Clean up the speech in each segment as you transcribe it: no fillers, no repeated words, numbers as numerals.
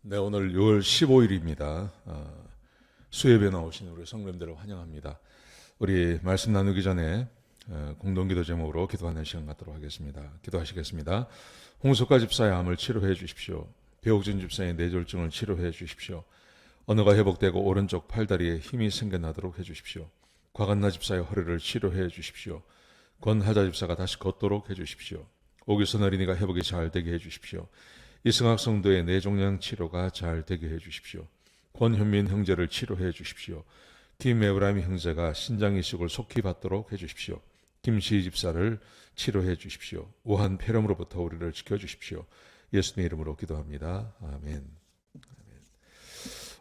네, 오늘 6월 15일입니다. 수협에 나오신 우리 성도님들을 환영합니다. 우리 말씀 나누기 전에 공동기도 제목으로 기도하는 시간 갖도록 하겠습니다. 기도하시겠습니다. 홍석가 집사의 암을 치료해 주십시오. 배옥진 집사의 뇌졸중을 치료해 주십시오. 언어가 회복되고 오른쪽 팔다리에 힘이 생겨나도록 해 주십시오. 곽한나 집사의 허리를 치료해 주십시오. 권하자 집사가 다시 걷도록 해 주십시오. 오기선 어린이가 회복이 잘 되게 해 주십시오. 이승학 성도의 뇌종양 치료가 잘 되게 해 주십시오. 권현민 형제를 치료해 주십시오. 김에브라임 형제가 신장 이식을 속히 받도록 해 주십시오. 김시희 집사를 치료해 주십시오. 우한 폐렴으로부터 우리를 지켜 주십시오. 예수님의 이름으로 기도합니다. 아멘.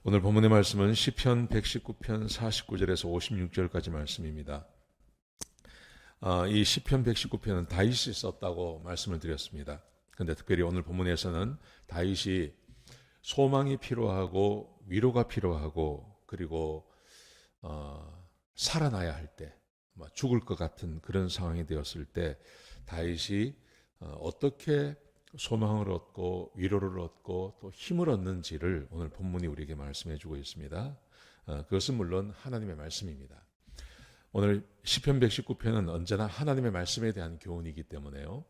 오늘 본문의 말씀은 시편 119편 49절에서 56절까지 말씀입니다. 이 시편 119편은 다윗이 썼다고 말씀을 드렸습니다. 그런데 특별히 오늘 본문에서는 다윗이 소망이 필요하고 위로가 필요하고 그리고 살아나야 할 때, 죽을 것 같은 그런 상황이 되었을 때 다윗이 어떻게 소망을 얻고 위로를 얻고 또 힘을 얻는지를 오늘 본문이 우리에게 말씀해 주고 있습니다. 그것은 물론 하나님의 말씀입니다. 오늘 시편 119편은 언제나 하나님의 말씀에 대한 교훈이기 때문에요.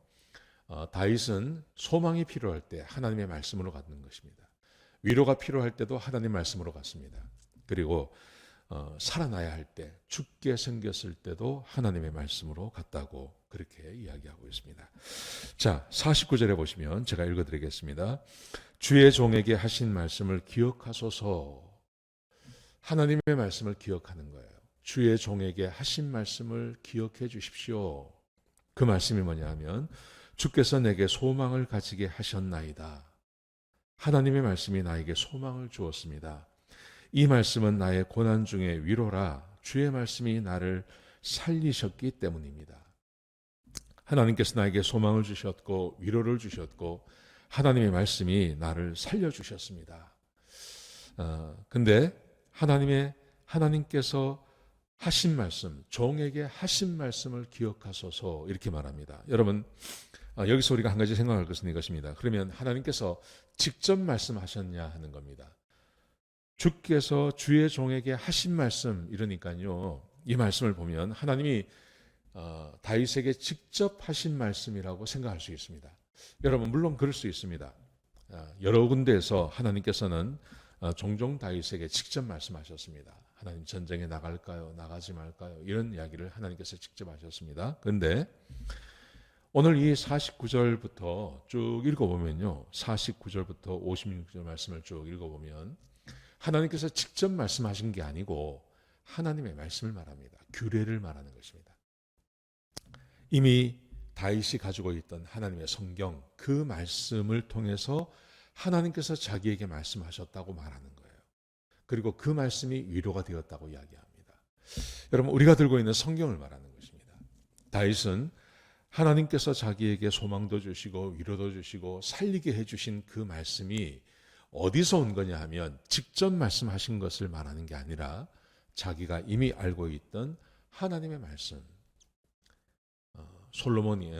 다윗은 소망이 필요할 때 하나님의 말씀으로 갖는 것입니다. 위로가 필요할 때도 하나님 말씀으로 갔습니다. 그리고 살아나야 할 때, 죽게 생겼을 때도 하나님의 말씀으로 갔다고 그렇게 이야기하고 있습니다. 자, 49절에 보시면 제가 읽어드리겠습니다. 주의 종에게 하신 말씀을 기억하소서. 하나님의 말씀을 기억하는 거예요. 주의 종에게 하신 말씀을 기억해 주십시오. 그 말씀이 뭐냐 하면 주께서 내게 소망을 가지게 하셨나이다. 하나님의 말씀이 나에게 소망을 주었습니다. 이 말씀은 나의 고난 중에 위로라. 주의 말씀이 나를 살리셨기 때문입니다. 하나님께서 나에게 소망을 주셨고 위로를 주셨고 하나님의 말씀이 나를 살려주셨습니다. 근데 하나님께서 하신 말씀, 종에게 하신 말씀을 기억하소서 이렇게 말합니다. 여러분, 여기서 우리가 한 가지 생각할 것은 이것입니다. 그러면 하나님께서 직접 말씀하셨냐 하는 겁니다. 주께서 주의 종에게 하신 말씀 이러니까요. 이 말씀을 보면 하나님이 다윗에게 직접 하신 말씀이라고 생각할 수 있습니다. 여러분, 물론 그럴 수 있습니다. 여러 군데에서 하나님께서는 종종 다윗에게 직접 말씀하셨습니다. 하나님 전쟁에 나갈까요? 나가지 말까요? 이런 이야기를 하나님께서 직접 하셨습니다. 그런데 오늘 이 49절부터 쭉 읽어보면요. 49절부터 56절 말씀을 쭉 읽어보면 하나님께서 직접 말씀하신 게 아니고 하나님의 말씀을 말합니다. 규례를 말하는 것입니다. 이미 다윗이 가지고 있던 하나님의 성경, 그 말씀을 통해서 하나님께서 자기에게 말씀하셨다고 말하는 거예요. 그리고 그 말씀이 위로가 되었다고 이야기합니다. 여러분, 우리가 들고 있는 성경을 말하는 것입니다. 다윗은 하나님께서 자기에게 소망도 주시고 위로도 주시고 살리게 해주신 그 말씀이 어디서 온 거냐 하면 직접 말씀하신 것을 말하는 게 아니라 자기가 이미 알고 있던 하나님의 말씀, 솔로몬이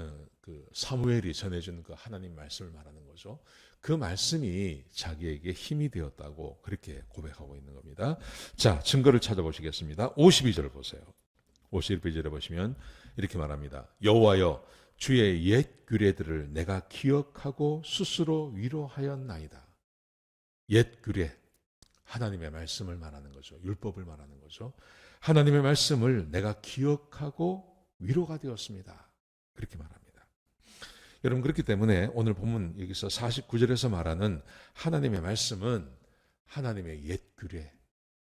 사무엘이 전해준 그 하나님 말씀을 말하는 거죠. 그 말씀이 자기에게 힘이 되었다고 그렇게 고백하고 있는 겁니다. 자, 증거를 찾아보시겠습니다. 52절 보세요. 52절에 보시면 이렇게 말합니다. 여호와여, 주의 옛 규례들을 내가 기억하고 스스로 위로하였나이다. 옛 규례, 하나님의 말씀을 말하는 거죠. 율법을 말하는 거죠. 하나님의 말씀을 내가 기억하고 위로가 되었습니다. 그렇게 말합니다. 여러분, 그렇기 때문에 오늘 본문 여기서 49절에서 말하는 하나님의 말씀은 하나님의 옛 규례,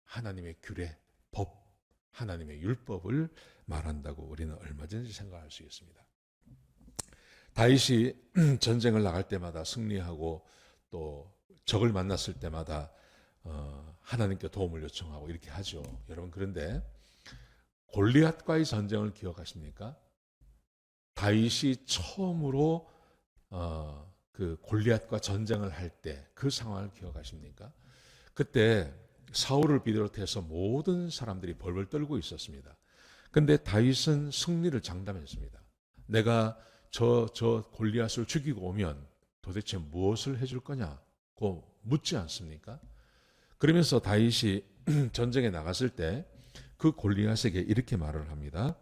하나님의 규례, 법, 하나님의 율법을 말한다고 우리는 얼마든지 생각할 수 있습니다. 다윗이 전쟁을 나갈 때마다 승리하고 또 적을 만났을 때마다 하나님께 도움을 요청하고 이렇게 하죠. 여러분, 그런데 골리앗과의 전쟁을 기억하십니까? 다윗이 처음으로 그 골리앗과 전쟁을 할 때 그 상황을 기억하십니까? 그때 사울을 비롯해서 모든 사람들이 벌벌 떨고 있었습니다. 그런데 다윗은 승리를 장담했습니다. 내가 저 골리앗을 죽이고 오면 도대체 무엇을 해줄 거냐고 묻지 않습니까? 그러면서 다윗이 전쟁에 나갔을 때 그 골리앗에게 이렇게 말을 합니다.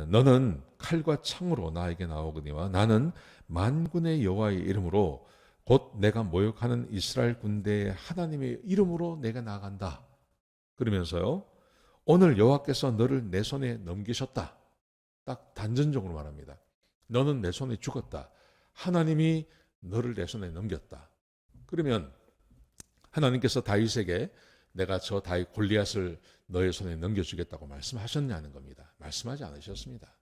너는 칼과 창으로 나에게 나오거니와 나는 만군의 여호와의 이름으로 곧 내가 모욕하는 이스라엘 군대의 하나님의 이름으로 내가 나간다. 그러면서요, 오늘 여호와께서 너를 내 손에 넘기셨다. 딱 단전적으로 말합니다. 너는 내 손에 죽었다. 하나님이 너를 내 손에 넘겼다. 그러면 하나님께서 다윗에게 내가 저 다윗 골리앗을 너의 손에 넘겨주겠다고 말씀하셨냐는 겁니다. 말씀하지 않으셨습니다.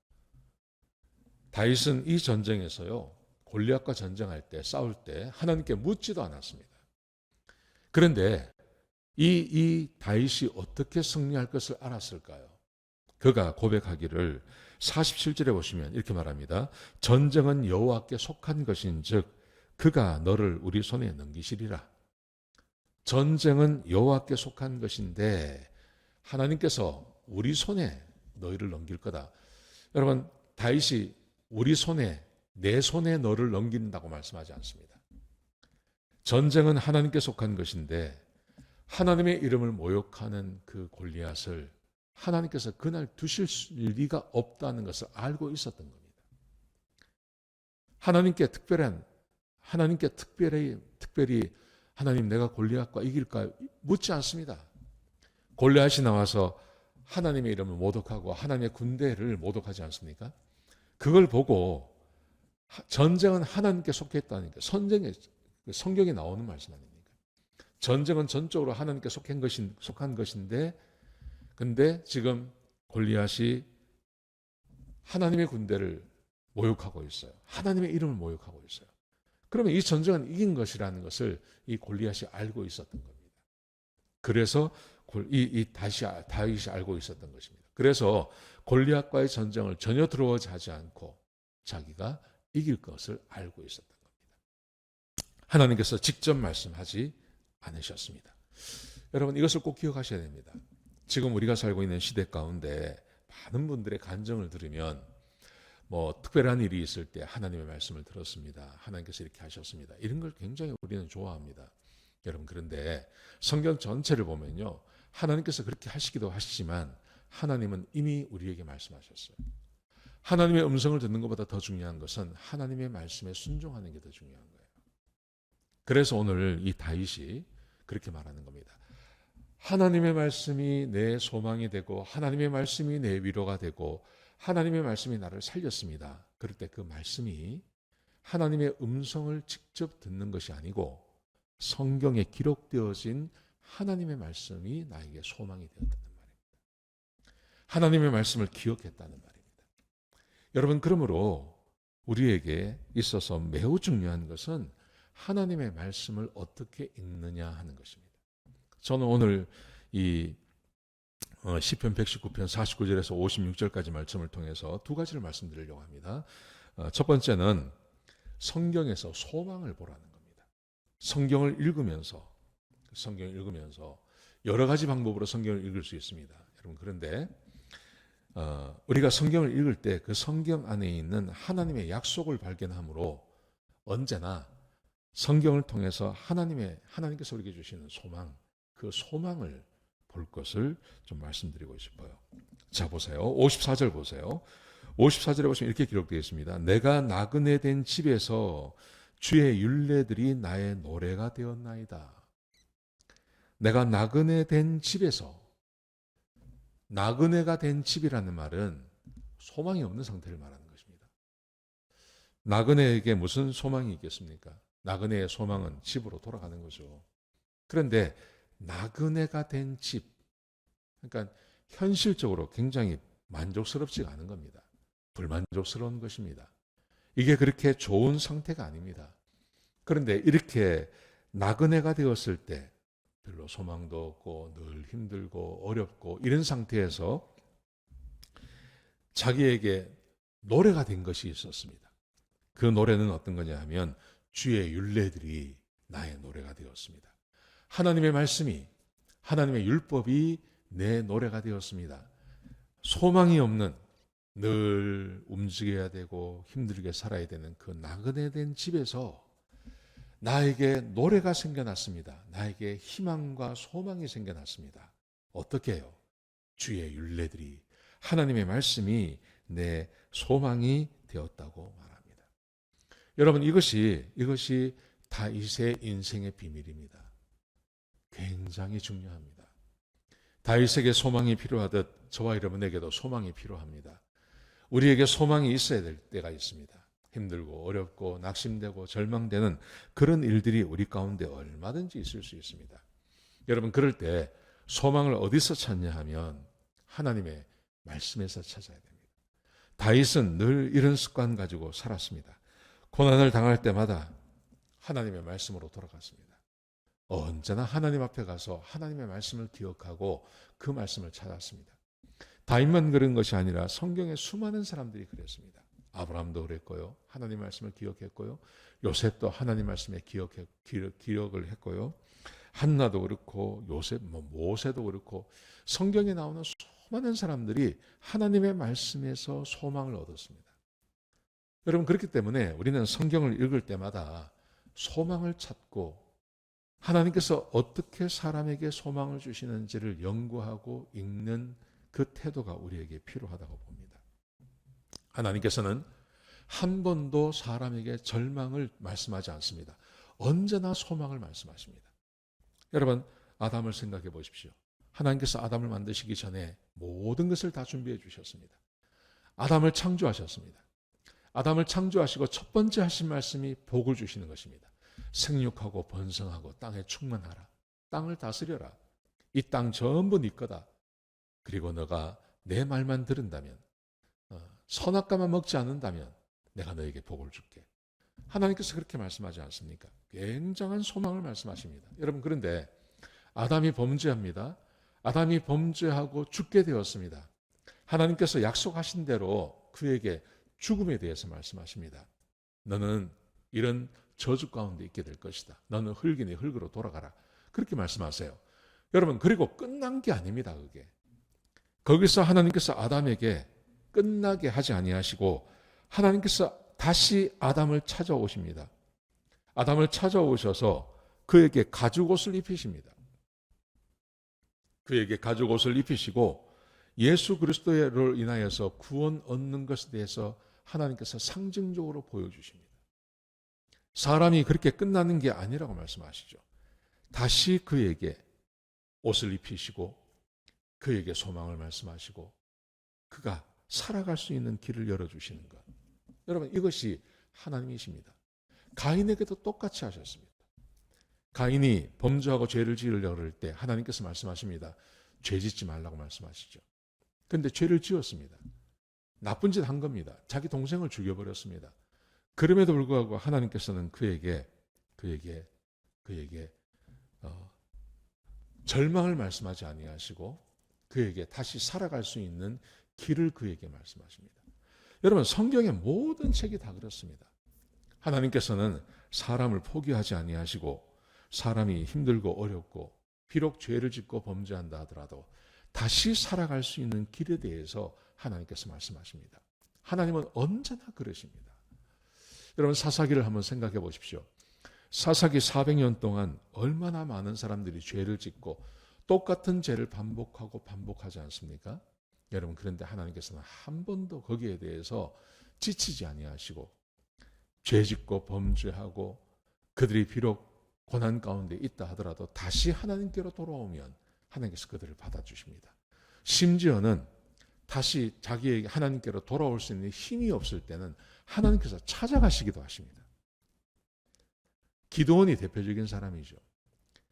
다윗은 이 전쟁에서요, 골리앗과 전쟁할 때, 싸울 때 하나님께 묻지도 않았습니다. 그런데 이 다윗이 어떻게 승리할 것을 알았을까요? 그가 고백하기를 47절에 보시면 이렇게 말합니다. 전쟁은 여호와께 속한 것인즉 그가 너를 우리 손에 넘기시리라. 전쟁은 여호와께 속한 것인데 하나님께서 우리 손에 너희를 넘길 거다. 여러분, 다윗이 우리 손에, 내 손에 너를 넘긴다고 말씀하지 않습니다. 전쟁은 하나님께 속한 것인데 하나님의 이름을 모욕하는 그 골리앗을 하나님께서 그날 두실 리가 없다는 것을 알고 있었던 겁니다. 하나님께 특별히 하나님 내가 골리앗과 이길까 묻지 않습니다. 골리앗이 나와서 하나님의 이름을 모독하고 하나님의 군대를 모독하지 않습니까? 그걸 보고 전쟁은 하나님께 속해 있다니까. 성경에 나오는 말씀 아닙니까? 전쟁은 전적으로 하나님께 속한 것인데 근데 지금 골리앗이 하나님의 군대를 모욕하고 있어요. 하나님의 이름을 모욕하고 있어요. 그러면 이 전쟁은 이긴 것이라는 것을 이 골리앗이 알고 있었던 겁니다. 그래서 다윗이 알고 있었던 것입니다. 그래서 골리앗과의 전쟁을 전혀 두려워하지 않고 자기가 이길 것을 알고 있었던 겁니다. 하나님께서 직접 말씀하지 않으셨습니다. 여러분, 이것을 꼭 기억하셔야 됩니다. 지금 우리가 살고 있는 시대 가운데 많은 분들의 간증을 들으면 특별한 일이 있을 때 하나님의 말씀을 들었습니다. 하나님께서 이렇게 하셨습니다. 이런 걸 굉장히 우리는 좋아합니다. 여러분, 그런데 성경 전체를 보면요, 하나님께서 그렇게 하시기도 하시지만 하나님은 이미 우리에게 말씀하셨어요. 하나님의 음성을 듣는 것보다 더 중요한 것은 하나님의 말씀에 순종하는 게 더 중요한 거예요. 그래서 오늘 이 다윗이 그렇게 말하는 겁니다. 하나님의 말씀이 내 소망이 되고 하나님의 말씀이 내 위로가 되고 하나님의 말씀이 나를 살렸습니다. 그럴 때 그 말씀이 하나님의 음성을 직접 듣는 것이 아니고 성경에 기록되어진 하나님의 말씀이 나에게 소망이 되었다는 말입니다. 하나님의 말씀을 기억했다는 말입니다. 여러분, 그러므로 우리에게 있어서 매우 중요한 것은 하나님의 말씀을 어떻게 읽느냐 하는 것입니다. 저는 오늘 이 시편 119편 49절에서 56절까지 말씀을 통해서 두 가지를 말씀드리려고 합니다. 첫 번째는 성경에서 소망을 보라는 겁니다. 성경을 읽으면서 여러 가지 방법으로 성경을 읽을 수 있습니다. 여러분, 그런데 우리가 성경을 읽을 때 그 성경 안에 있는 하나님의 약속을 발견함으로 언제나 성경을 통해서 하나님께서 우리에게 주시는 소망, 그 소망을 볼 것을 좀 말씀드리고 싶어요. 자, 보세요. 54절 보세요. 54절에 보시면 이렇게 기록되어 있습니다. 내가 나그네 된 집에서 주의 율례들이 나의 노래가 되었나이다. 내가 나그네 된 집에서, 나그네가 된 집이라는 말은 소망이 없는 상태를 말하는 것입니다. 나그네에게 무슨 소망이 있겠습니까? 나그네의 소망은 집으로 돌아가는 거죠. 그런데 나그네가 된 집, 그러니까 현실적으로 굉장히 만족스럽지가 않은 겁니다. 불만족스러운 것입니다. 이게 그렇게 좋은 상태가 아닙니다. 그런데 이렇게 나그네가 되었을 때 별로 소망도 없고 늘 힘들고 어렵고 이런 상태에서 자기에게 노래가 된 것이 있었습니다. 그 노래는 어떤 거냐 하면 주의 율례들이 나의 노래가 되었습니다. 하나님의 말씀이, 하나님의 율법이 내 노래가 되었습니다. 소망이 없는, 늘 움직여야 되고 힘들게 살아야 되는 그 나그네 된 집에서 나에게 노래가 생겨났습니다. 나에게 희망과 소망이 생겨났습니다. 어떻게 해요? 주의 율례들이, 하나님의 말씀이 내 소망이 되었다고 말합니다. 여러분, 이것이 다윗의 인생의 비밀입니다. 굉장히 중요합니다. 다윗에게 소망이 필요하듯 저와 여러분에게도 소망이 필요합니다. 우리에게 소망이 있어야 될 때가 있습니다. 힘들고 어렵고 낙심되고 절망되는 그런 일들이 우리 가운데 얼마든지 있을 수 있습니다. 여러분, 그럴 때 소망을 어디서 찾냐 하면 하나님의 말씀에서 찾아야 됩니다. 다윗은 늘 이런 습관 가지고 살았습니다. 고난을 당할 때마다 하나님의 말씀으로 돌아갔습니다. 언제나 하나님 앞에 가서 하나님의 말씀을 기억하고 그 말씀을 찾았습니다. 다윗만 그런 것이 아니라 성경의 수많은 사람들이 그랬습니다. 아브라함도 그랬고요. 하나님 말씀을 기억했고요. 요셉도 하나님 말씀에 기억을 했고요. 한나도 그렇고 모세도 그렇고 성경에 나오는 수많은 사람들이 하나님의 말씀에서 소망을 얻었습니다. 여러분, 그렇기 때문에 우리는 성경을 읽을 때마다 소망을 찾고 하나님께서 어떻게 사람에게 소망을 주시는지를 연구하고 읽는 그 태도가 우리에게 필요하다고 봅니다. 하나님께서는 한 번도 사람에게 절망을 말씀하지 않습니다. 언제나 소망을 말씀하십니다. 여러분, 아담을 생각해 보십시오. 하나님께서 아담을 만드시기 전에 모든 것을 다 준비해 주셨습니다. 아담을 창조하셨습니다. 아담을 창조하시고 첫 번째 하신 말씀이 복을 주시는 것입니다. 생육하고 번성하고 땅에 충만하라. 땅을 다스려라. 이 땅 전부 네 거다. 그리고 너가 내 말만 들은다면, 선악과만 먹지 않는다면 내가 너에게 복을 줄게. 하나님께서 그렇게 말씀하지 않습니까? 굉장한 소망을 말씀하십니다. 여러분, 그런데 아담이 범죄합니다. 아담이 범죄하고 죽게 되었습니다. 하나님께서 약속하신 대로 그에게 죽음에 대해서 말씀하십니다. 너는 이런 저주 가운데 있게 될 것이다. 너는 흙이니 흙으로 돌아가라. 그렇게 말씀하세요. 여러분, 그리고 끝난 게 아닙니다. 그게. 거기서 하나님께서 아담에게 끝나게 하지 아니하시고 하나님께서 다시 아담을 찾아오십니다. 아담을 찾아오셔서 그에게 가죽옷을 입히십니다. 그에게 가죽옷을 입히시고 예수 그리스도로 인하여서 구원 얻는 것에 대해서 하나님께서 상징적으로 보여주십니다. 사람이 그렇게 끝나는 게 아니라고 말씀하시죠. 다시 그에게 옷을 입히시고 그에게 소망을 말씀하시고 그가 살아갈 수 있는 길을 열어주시는 것. 여러분, 이것이 하나님이십니다. 가인에게도 똑같이 하셨습니다. 가인이 범죄하고 죄를 지으려고 할 때 하나님께서 말씀하십니다. 죄 짓지 말라고 말씀하시죠. 그런데 죄를 지었습니다. 나쁜 짓 한 겁니다. 자기 동생을 죽여버렸습니다. 그럼에도 불구하고 하나님께서는 그에게 절망을 말씀하지 아니하시고 그에게 다시 살아갈 수 있는 길을 그에게 말씀하십니다. 여러분, 성경의 모든 책이 다 그렇습니다. 하나님께서는 사람을 포기하지 아니하시고 사람이 힘들고 어렵고 비록 죄를 짓고 범죄한다 하더라도 다시 살아갈 수 있는 길에 대해서 하나님께서 말씀하십니다. 하나님은 언제나 그러십니다. 여러분, 사사기를 한번 생각해 보십시오. 사사기 400년 동안 얼마나 많은 사람들이 죄를 짓고 똑같은 죄를 반복하지 않습니까? 여러분, 그런데 하나님께서는 한 번도 거기에 대해서 지치지 아니하시고 죄 짓고 범죄하고 그들이 비록 고난 가운데 있다 하더라도 다시 하나님께로 돌아오면 하나님께서 그들을 받아주십니다. 심지어는 다시 자기에게 하나님께로 돌아올 수 있는 힘이 없을 때는 하나님께서 찾아가시기도 하십니다. 기드온이 대표적인 사람이죠.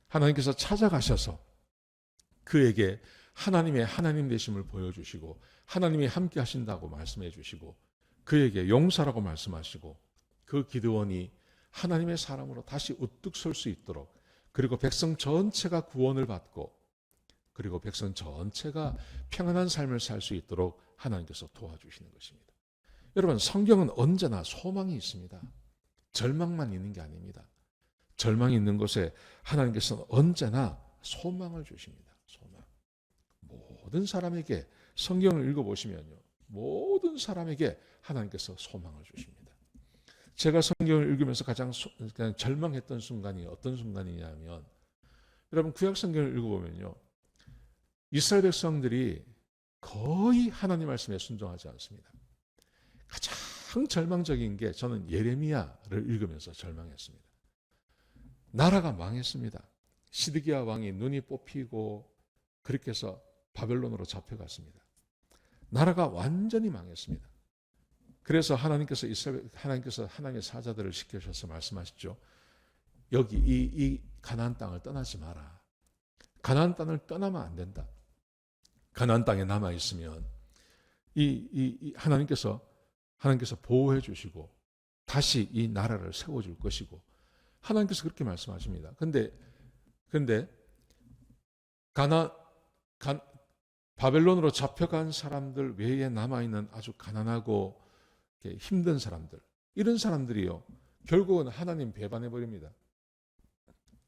하나님께서 찾아가셔서 그에게 하나님의 하나님 되심을 보여주시고 하나님이 함께 하신다고 말씀해 주시고 그에게 용사라고 말씀하시고 그 기드온이 하나님의 사람으로 다시 우뚝 설 수 있도록 그리고 백성 전체가 구원을 받고 그리고 백성 전체가 평안한 삶을 살 수 있도록 하나님께서 도와주시는 것입니다. 여러분, 성경은 언제나 소망이 있습니다. 절망만 있는 게 아닙니다. 절망이 있는 곳에 하나님께서는 언제나 소망을 주십니다. 소망. 모든 사람에게 성경을 읽어보시면요. 모든 사람에게 하나님께서 소망을 주십니다. 제가 성경을 읽으면서 가장 그냥 절망했던 순간이 어떤 순간이냐면, 여러분 구약 성경을 읽어보면요, 이스라엘 백성들이 거의 하나님 말씀에 순종하지 않습니다. 가장 절망적인 게 저는 예레미야를 읽으면서 절망했습니다. 나라가 망했습니다. 시드기야 왕이 눈이 뽑히고 그렇게 해서 바벨론으로 잡혀갔습니다. 나라가 완전히 망했습니다. 그래서 하나님께서 하나님의 사자들을 시켜주셔서 말씀하시죠. 여기 이 가나안 땅을 떠나지 마라. 가나안 땅을 떠나면 안 된다. 가나안 땅에 남아 있으면 하나님께서 보호해 주시고 다시 이 나라를 세워 줄 것이고, 하나님께서 그렇게 말씀하십니다. 근데 바벨론으로 잡혀간 사람들 외에 남아 있는 아주 가난하고 힘든 사람들, 이런 사람들이요, 결국은 하나님 배반해 버립니다.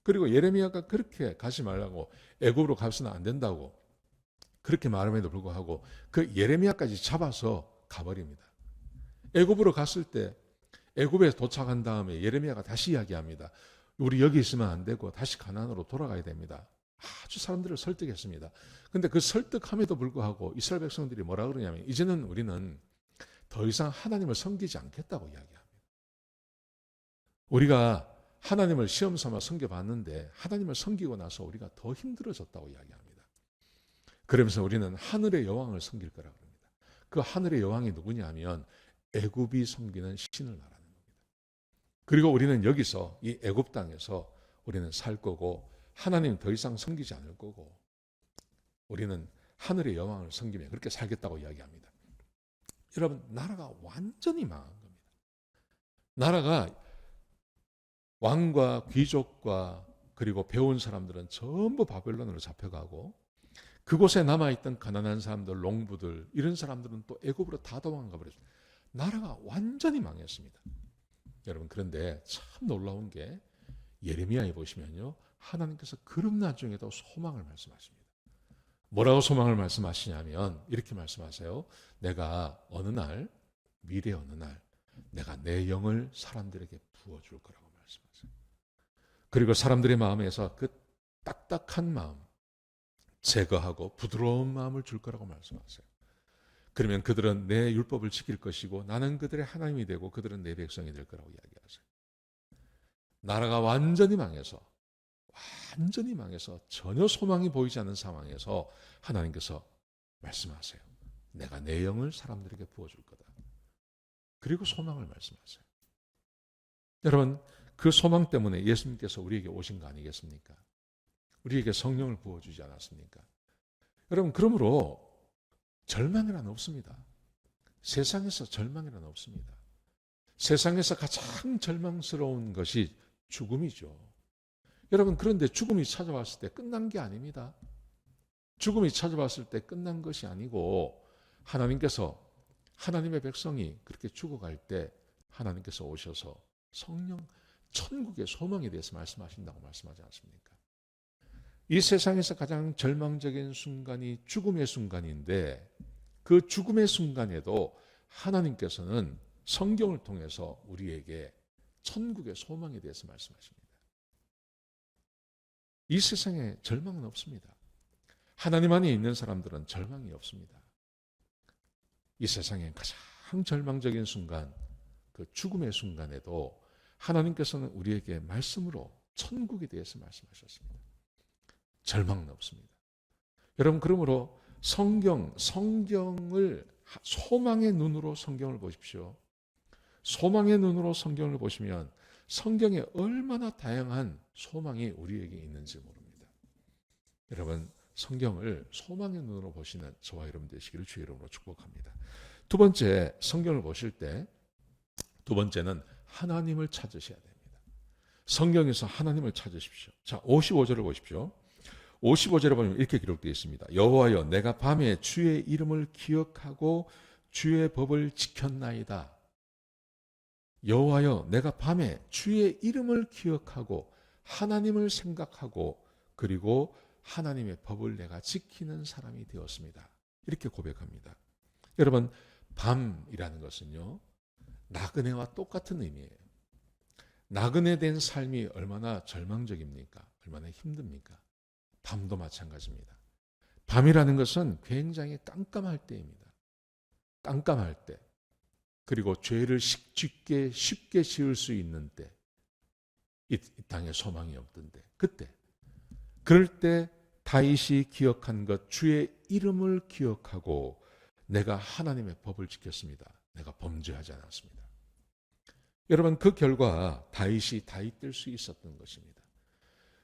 그리고 예레미야가 그렇게 가지 말라고, 애굽으로 가서는 안 된다고 그렇게 말함에도 불구하고 그 예레미야까지 잡아서 가버립니다. 애굽으로 갔을 때 애굽에 도착한 다음에 예레미야가 다시 이야기합니다. 우리 여기 있으면 안 되고 다시 가나안으로 돌아가야 됩니다. 아주 사람들을 설득했습니다. 근데 그 설득함에도 불구하고 이스라엘 백성들이 뭐라 그러냐면, 이제는 우리는 더 이상 하나님을 섬기지 않겠다고 이야기합니다. 우리가 하나님을 시험 삼아 섬겨봤는데 하나님을 섬기고 나서 우리가 더 힘들어졌다고 이야기합니다. 그러면서 우리는 하늘의 여왕을 섬길 거라고 합니다. 그 하늘의 여왕이 누구냐면 애굽이 섬기는 신을 말하는 겁니다. 그리고 우리는 여기서 이 애굽 땅에서 우리는 살 거고, 하나님 더 이상 섬기지 않을 거고, 우리는 하늘의 여왕을 섬기며 그렇게 살겠다고 이야기합니다. 여러분, 나라가 완전히 망한 겁니다. 나라가 왕과 귀족과 그리고 배운 사람들은 전부 바벨론으로 잡혀가고, 그곳에 남아있던 가난한 사람들, 농부들, 이런 사람들은 또 애굽으로 다 도망가 버렸습니다. 나라가 완전히 망했습니다. 여러분, 그런데 참 놀라운 게 예레미야에 보시면요, 하나님께서 그런 나중에도 소망을 말씀하십니다. 뭐라고 소망을 말씀하시냐면 이렇게 말씀하세요. 내가 어느 날, 미래 어느 날 내가 내 영을 사람들에게 부어줄 거라고 말씀하세요. 그리고 사람들의 마음에서 그 딱딱한 마음 제거하고 부드러운 마음을 줄 거라고 말씀하세요. 그러면 그들은 내 율법을 지킬 것이고 나는 그들의 하나님이 되고 그들은 내 백성이 될 거라고 이야기하세요. 나라가 완전히 망해서 전혀 소망이 보이지 않는 상황에서 하나님께서 말씀하세요. 내가 내 영을 사람들에게 부어줄 거다. 그리고 소망을 말씀하세요. 여러분, 그 소망 때문에 예수님께서 우리에게 오신 거 아니겠습니까? 우리에게 성령을 부어주지 않았습니까? 여러분, 그러므로 절망이란 없습니다. 세상에서 절망이란 없습니다. 세상에서 가장 절망스러운 것이 죽음이죠. 여러분, 그런데 죽음이 찾아왔을 때 끝난 게 아닙니다. 죽음이 찾아왔을 때 끝난 것이 아니고, 하나님께서 하나님의 백성이 그렇게 죽어갈 때 하나님께서 오셔서 성령, 천국의 소망에 대해서 말씀하신다고 말씀하지 않습니까? 이 세상에서 가장 절망적인 순간이 죽음의 순간인데, 그 죽음의 순간에도 하나님께서는 성경을 통해서 우리에게 천국의 소망에 대해서 말씀하십니다. 이 세상에 절망은 없습니다. 하나님 안에 있는 사람들은 절망이 없습니다. 이 세상에 가장 절망적인 순간, 그 죽음의 순간에도 하나님께서는 우리에게 말씀으로 천국에 대해서 말씀하셨습니다. 절망은 없습니다. 여러분, 그러므로 성경을 소망의 눈으로 성경을 보십시오. 소망의 눈으로 성경을 보시면 성경에 얼마나 다양한 소망이 우리에게 있는지 모릅니다. 여러분, 성경을 소망의 눈으로 보시는 저와 여러분 되시기를 주의 이름으로 축복합니다. 두 번째, 성경을 보실 때 두 번째는 하나님을 찾으셔야 됩니다. 성경에서 하나님을 찾으십시오. 자, 55절을 보십시오. 55절에 보면 이렇게 기록되어 있습니다. 여호와여, 내가 밤에 주의 이름을 기억하고 주의 법을 지켰나이다. 여호와여, 내가 밤에 주의 이름을 기억하고 하나님을 생각하고 그리고 하나님의 법을 내가 지키는 사람이 되었습니다. 이렇게 고백합니다. 여러분, 밤이라는 것은요, 나그네와 똑같은 의미예요. 나그네 된 삶이 얼마나 절망적입니까? 얼마나 힘듭니까? 밤도 마찬가지입니다. 밤이라는 것은 굉장히 깜깜할 때입니다. 깜깜할 때. 그리고 죄를 쉽게 지을 수 있는 때. 이 땅에 소망이 없던 때. 그때. 그럴 때 다윗이 기억한 것, 주의 이름을 기억하고 내가 하나님의 법을 지켰습니다. 내가 범죄하지 않았습니다. 여러분, 그 결과 다윗이 다윗 될 수 있었던 것입니다.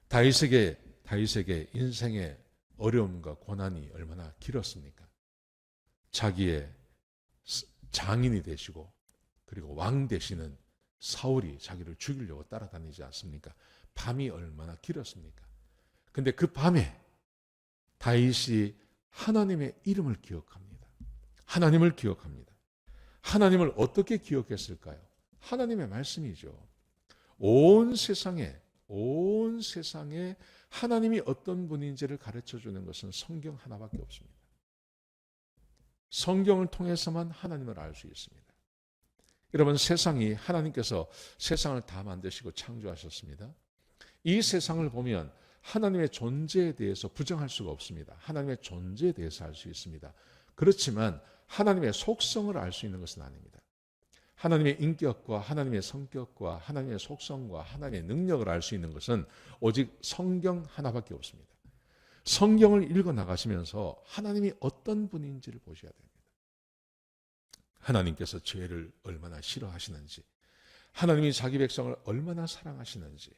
다윗에게 인생의 어려움과 고난이 얼마나 길었습니까? 자기의 장인이 되시고 그리고 왕 되시는 사울이 자기를 죽이려고 따라다니지 않습니까? 밤이 얼마나 길었습니까? 근데 그 밤에 다윗이 하나님의 이름을 기억합니다. 하나님을 기억합니다. 하나님을 어떻게 기억했을까요? 하나님의 말씀이죠. 온 세상에 하나님이 어떤 분인지를 가르쳐주는 것은 성경 하나밖에 없습니다. 성경을 통해서만 하나님을 알 수 있습니다. 여러분, 세상이 하나님께서 세상을 다 만드시고 창조하셨습니다. 이 세상을 보면 하나님의 존재에 대해서 부정할 수가 없습니다. 하나님의 존재에 대해서 알 수 있습니다. 그렇지만 하나님의 속성을 알 수 있는 것은 아닙니다. 하나님의 인격과 하나님의 성격과 하나님의 속성과 하나님의 능력을 알 수 있는 것은 오직 성경 하나밖에 없습니다. 성경을 읽어 나가시면서 하나님이 어떤 분인지를 보셔야 됩니다. 하나님께서 죄를 얼마나 싫어하시는지, 하나님이 자기 백성을 얼마나 사랑하시는지,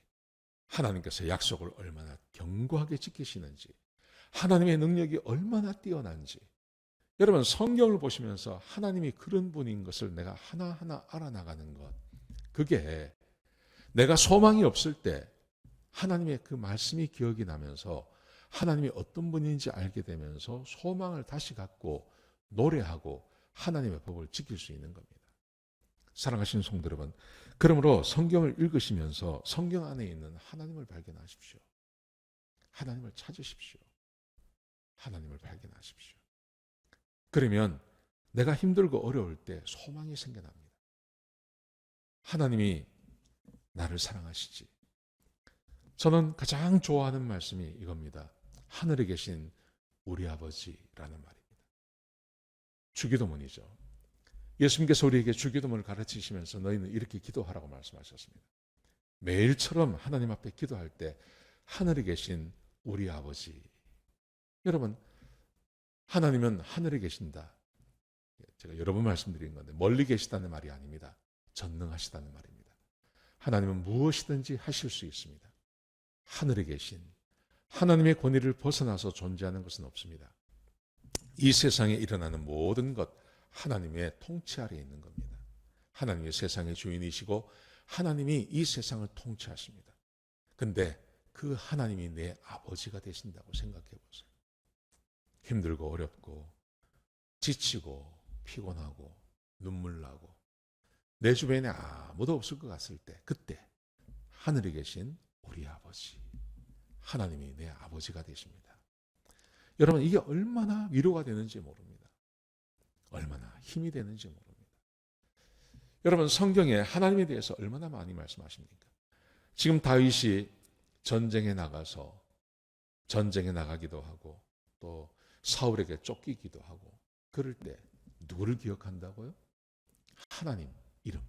하나님께서 약속을 얼마나 견고하게 지키시는지, 하나님의 능력이 얼마나 뛰어난지, 여러분, 성경을 보시면서 하나님이 그런 분인 것을 내가 하나하나 알아나가는 것, 그게 내가 소망이 없을 때 하나님의 그 말씀이 기억이 나면서 하나님이 어떤 분인지 알게 되면서 소망을 다시 갖고 노래하고 하나님의 법을 지킬 수 있는 겁니다. 사랑하시는 성도 여러분, 그러므로 성경을 읽으시면서 성경 안에 있는 하나님을 발견하십시오. 하나님을 찾으십시오. 하나님을 발견하십시오. 그러면 내가 힘들고 어려울 때 소망이 생겨납니다. 하나님이 나를 사랑하시지. 저는 가장 좋아하는 말씀이 이겁니다. 하늘에 계신 우리 아버지라는 말입니다. 주기도문이죠. 예수님께서 우리에게 주기도문을 가르치시면서 너희는 이렇게 기도하라고 말씀하셨습니다. 매일처럼 하나님 앞에 기도할 때 하늘에 계신 우리 아버지. 여러분, 하나님은 하늘에 계신다. 제가 여러 번 말씀드린 건데 멀리 계시다는 말이 아닙니다. 전능하시다는 말입니다. 하나님은 무엇이든지 하실 수 있습니다. 하늘에 계신 하나님의 권위를 벗어나서 존재하는 것은 없습니다. 이 세상에 일어나는 모든 것 하나님의 통치 아래에 있는 겁니다. 하나님이 세상의 주인이시고 하나님이 이 세상을 통치하십니다. 근데 그 하나님이 내 아버지가 되신다고 생각해 보세요. 힘들고 어렵고 지치고 피곤하고 눈물 나고 내 주변에 아무도 없을 것 같을 때 그때 하늘에 계신 우리 아버지 하나님이 내 아버지가 되십니다. 여러분, 이게 얼마나 위로가 되는지 모릅니다. 얼마나 힘이 되는지 모릅니다. 여러분, 성경에 하나님에 대해서 얼마나 많이 말씀하십니까? 지금 다윗이 전쟁에 나가기도 하고 또 사울에게 쫓기기도 하고 그럴 때 누구를 기억한다고요? 하나님 이름.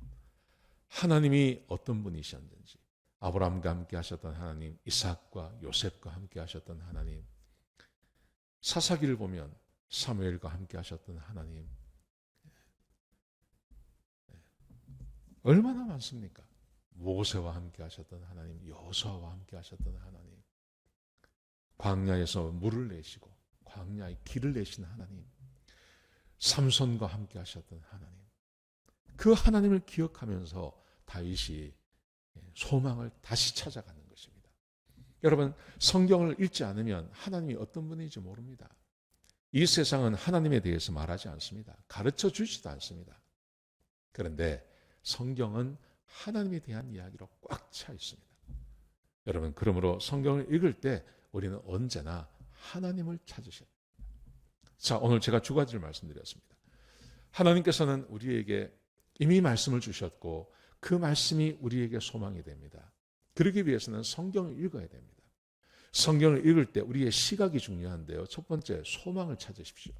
하나님이 어떤 분이셨는지, 아브라함과 함께 하셨던 하나님, 이삭과 요셉과 함께 하셨던 하나님, 사사기를 보면 사무엘과 함께 하셨던 하나님, 얼마나 많습니까? 모세와 함께 하셨던 하나님, 여호수아와 함께 하셨던 하나님, 광야에서 물을 내시고 광야의 길을 내신 하나님, 삼손과 함께 하셨던 하나님, 그 하나님을 기억하면서 다윗이 소망을 다시 찾아가는 것입니다. 여러분, 성경을 읽지 않으면 하나님이 어떤 분인지 모릅니다. 이 세상은 하나님에 대해서 말하지 않습니다. 가르쳐 주지도 않습니다. 그런데 성경은 하나님에 대한 이야기로 꽉 차 있습니다. 여러분, 그러므로 성경을 읽을 때 우리는 언제나 하나님을 찾으셔야 됩니다. 자, 오늘 제가 두 가지를 말씀드렸습니다. 하나님께서는 우리에게 이미 말씀을 주셨고 그 말씀이 우리에게 소망이 됩니다. 그러기 위해서는 성경을 읽어야 됩니다. 성경을 읽을 때 우리의 시각이 중요한데요. 첫 번째, 소망을 찾으십시오.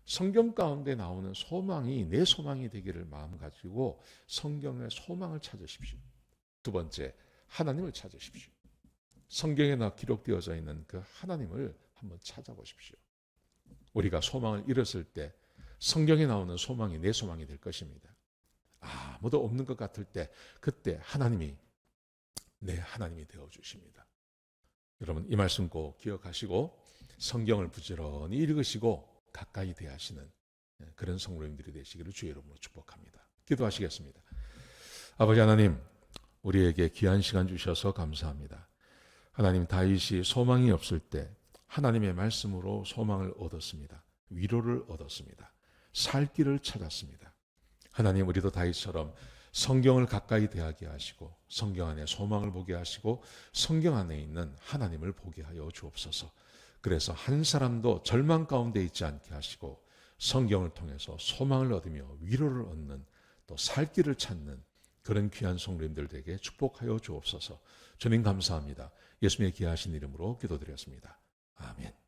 성경 가운데 나오는 소망이 내 소망이 되기를 마음 가지고 성경의 소망을 찾으십시오. 두 번째, 하나님을 찾으십시오. 성경에 기록되어져 있는 그 하나님을 한번 찾아보십시오. 우리가 소망을 잃었을 때 성경에 나오는 소망이 내 소망이 될 것입니다. 아무도 없는 것 같을 때 그때 하나님이 내 하나님이 되어주십니다. 여러분 이 말씀 꼭 기억하시고 성경을 부지런히 읽으시고 가까이 대하시는 그런 성도님들이 되시기를 주의 이름으로 축복합니다. 기도하시겠습니다. 아버지 하나님, 우리에게 귀한 시간 주셔서 감사합니다. 하나님, 다윗이 소망이 없을 때 하나님의 말씀으로 소망을 얻었습니다. 위로를 얻었습니다. 살 길을 찾았습니다. 하나님, 우리도 다윗처럼 성경을 가까이 대하게 하시고 성경 안에 소망을 보게 하시고 성경 안에 있는 하나님을 보게 하여 주옵소서. 그래서 한 사람도 절망 가운데 있지 않게 하시고 성경을 통해서 소망을 얻으며 위로를 얻는 또 살 길을 찾는 그런 귀한 성도님들에게 축복하여 주옵소서. 주님 감사합니다. 예수님의 귀하신 이름으로 기도드렸습니다. 아멘.